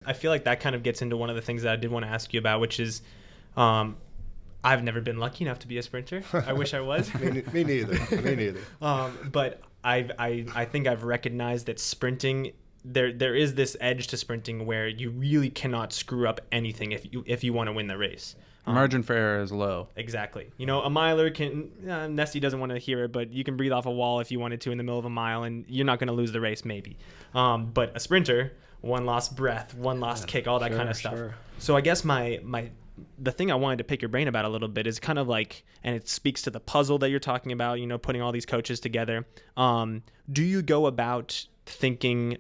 I feel like that kind of gets into one of the things that I did want to ask you about, which is, I've never been lucky enough to be a sprinter. I wish I was. Me neither. But I think I've recognized that sprinting, there is this edge to sprinting where you really cannot screw up anything if you want to win the race. Margin for error is low. Exactly. A miler can, Nessie doesn't want to hear it, but you can breathe off a wall if you wanted to in the middle of a mile, and you're not going to lose the race maybe. But a sprinter, one lost breath, one lost kick, all that kind of stuff. Sure. So I guess the thing I wanted to pick your brain about a little bit is kind of like, and it speaks to the puzzle that you're talking about, putting all these coaches together. Do you go about thinking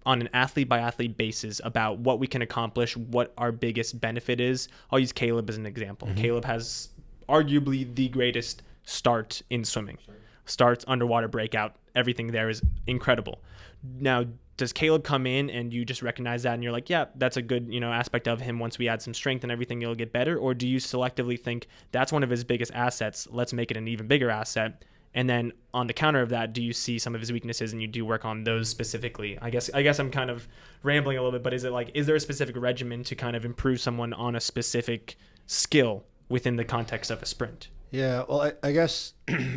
on an athlete by athlete basis about what we can accomplish, what our biggest benefit is? I'll use Caeleb as an example. Mm-hmm. Caeleb has arguably the greatest start in swimming. Sure. Starts, underwater breakout, everything there is incredible. Now, does Caeleb come in and you just recognize that and you're like, yeah, that's a good, aspect of him. Once we add some strength and everything, it'll get better? Or do you selectively think that's one of his biggest assets, let's make it an even bigger asset? And then on the counter of that, do you see some of his weaknesses and you do work on those specifically? I guess I'm kind of rambling a little bit, but is there a specific regimen to kind of improve someone on a specific skill within the context of a sprint? Yeah, well, I guess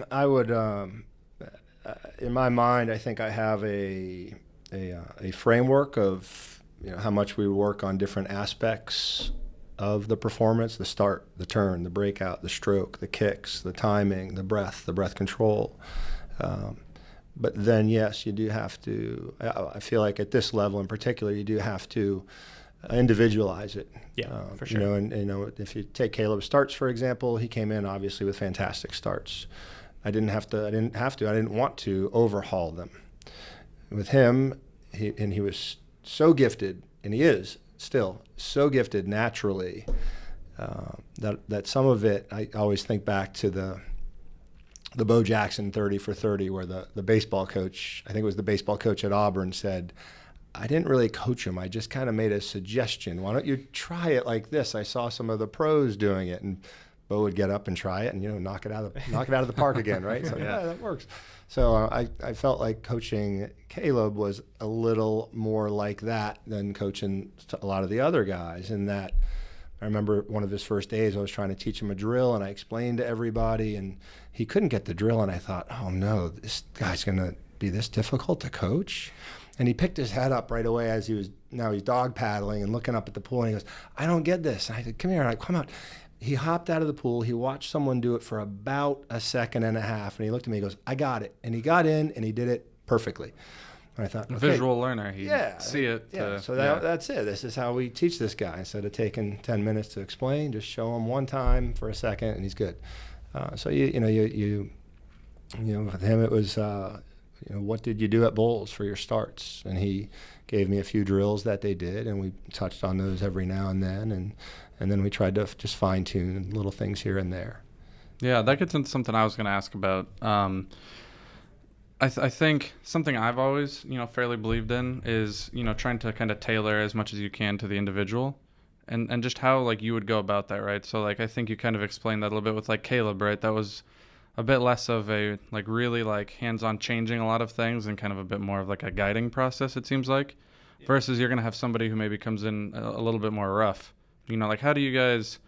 I would, in my mind, I think I have a framework of how much we work on different aspects of the performance: the start, the turn, the breakout, the stroke, the kicks, the timing, the breath control. But then, yes, you do have to, I feel like at this level in particular, you do have to individualize it. Yeah, for sure. And if you take Caeleb's starts, for example, he came in obviously with fantastic starts. I didn't want to overhaul them. With him, he was so gifted, and he is still so gifted naturally, that some of it, I always think back to the Bo Jackson 30 for 30, where the baseball coach, I think it was the baseball coach at Auburn, said, I didn't really coach him. I just kind of made a suggestion. Why don't you try it like this? I saw some of the pros doing it, and Bo would get up and try it and knock it out of the park again, right? So yeah, that works. So I felt like coaching Caeleb was a little more like that than coaching a lot of the other guys. In that, I remember one of his first days, I was trying to teach him a drill, and I explained to everybody, and he couldn't get the drill. And I thought, oh no, this guy's going to be this difficult to coach. And he picked his head up right away as he's dog paddling and looking up at the pool, and he goes, I don't get this. And I said, come here. And I come out. He hopped out of the pool. He watched someone do it for about a second and a half, and he looked at me and he goes, I got it. And he got in, and he did it perfectly. And I thought, okay. Visual learner. He'd see it. Yeah, that's it. This is how we teach this guy. Instead of taking 10 minutes to explain, just show him one time for a second, and he's good. So with him it was, what did you do at bowls for your starts? And he gave me a few drills that they did, and we touched on those every now and then, and then we tried to just fine-tune little things here and there. Yeah, that gets into something I was going to ask about. I think something I've always, fairly believed in is, trying to kind of tailor as much as you can to the individual, and just how, you would go about that, right? So, I think you kind of explained that a little bit with, Caeleb, right? That was a bit less of a, really, hands-on changing a lot of things and kind of a bit more of, a guiding process, it seems like, versus you're going to have somebody who maybe comes in a little bit more rough. How do you guys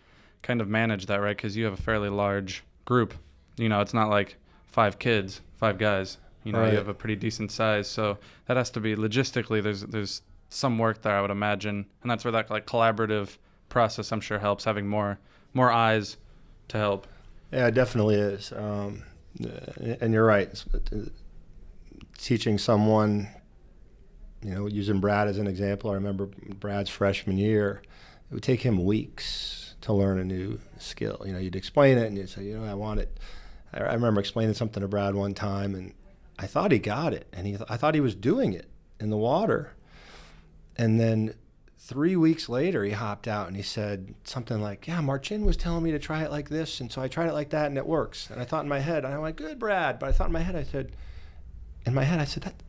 kind of manage that, right? Because you have a fairly large group. It's not 5 kids, 5 guys. Right. You have a pretty decent size. So that has to be logistically, there's some work there, I would imagine. And that's where that collaborative process, I'm sure, helps, having more eyes to help. Yeah, it definitely is. And you're right. Teaching someone, using Brad as an example, I remember Brad's freshman year, it would take him weeks to learn a new skill. You'd explain it and you'd say, I want it. I remember explaining something to Brad one time, and I thought he got it, and I thought he was doing it in the water. And then 3 weeks later, he hopped out and he said something like, yeah, Marcin was telling me to try it like this, and so I tried it like that, and it works. And I thought in my head, and I went, good, Brad. But I thought in my head, I said,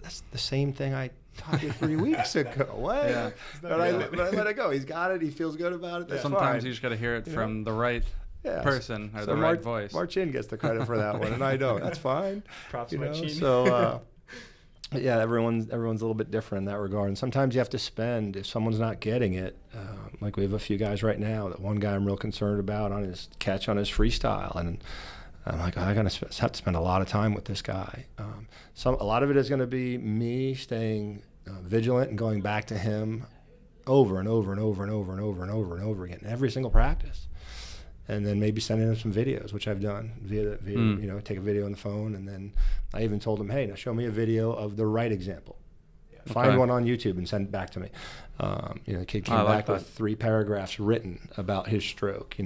that's the same thing I taught you 3 weeks ago. What? Yeah. But I let it go. He's got it. He feels good about it. That's Sometimes fine. you just got to hear it from the right person or the right voice. Marcin gets the credit for that one, and I don't. That's fine. Props, Marcin. So, Yeah, everyone's a little bit different in that regard. And sometimes you have to spend, if someone's not getting it, like we have a few guys right now, that one guy I'm real concerned about on his catch on his freestyle. And I'm like, I have to spend a lot of time with this guy. A lot of it is going to be me staying vigilant and going back to him over and over and over and over and over and over and over again, every single practice. And then maybe sending him some videos, which I've done via take a video on the phone. And then I even told him, hey, now show me a video of the right example. Find one on YouTube and send it back to me. The kid came back with 3 paragraphs written about his stroke,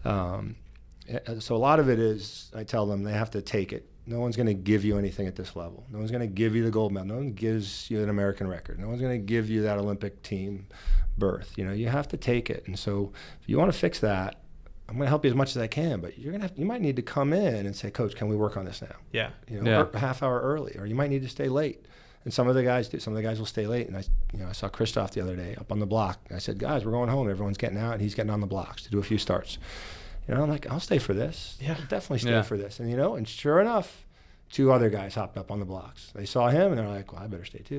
So a lot of it is, I tell them they have to take it. No one's going to give you anything at this level. No one's going to give you the gold medal. No one gives you an American record. No one's going to give you that Olympic team berth. You have to take it. And so if you want to fix that, I'm going to help you as much as I can, but you might need to come in and say, Coach, can we work on this now? Yeah. A half hour early, or you might need to stay late. And some of the guys do. Some of the guys will stay late. And I saw Christoph the other day up on the block. I said, guys, we're going home. Everyone's getting out, and he's getting on the blocks to do a few starts. I'm like, I'll stay for this. Yeah. I'll definitely stay for this. And and sure enough, 2 other guys hopped up on the blocks. They saw him, and they're like, well, I better stay too.